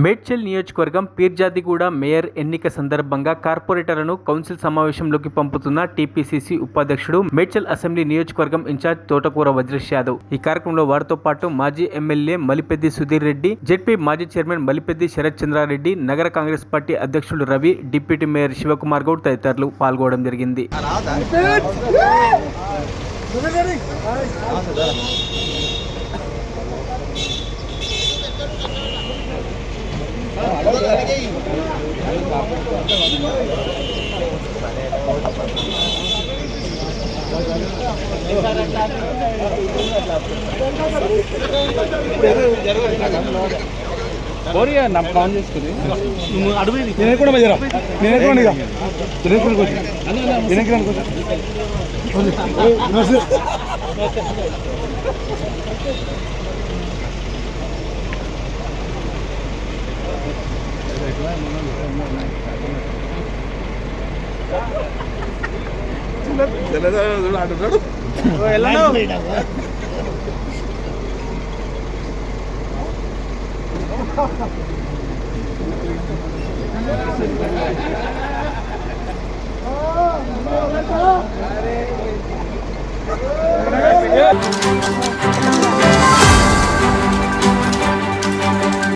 మేడ్చల్ నియోజకవర్గం పీర్జాదిగూడ మేయర్ ఎన్నిక సందర్భంగా కార్పొరేటర్లను కౌన్సిల్ సమావేశంలోకి పంపుతున్న టీపీసీసీ ఉపాధ్యక్షుడు మేడ్చల్ అసెంబ్లీ నియోజకవర్గం ఇన్ఛార్జ్ తోటకూర వజ్రేష్ యాదవ్. ఈ కార్యక్రమంలో వారితో పాటు మాజీ ఎమ్మెల్యే మలిపెద్ది సుధీర్ రెడ్డి, జెడ్పీ మాజీ చైర్మన్ మలిపెద్ది శరత్ చంద్రారెడ్డి, నగర కాంగ్రెస్ పార్టీ అధ్యక్షుడు రవి, డిప్యూటీ మేయర్ శివకుమార్ గౌడ్ తదితరులు పాల్గొనడం జరిగింది. నా ఫోన్ చేసుకుని అడుగు నేను కూడా మధ్య నేను అంటున్నాడు Oh,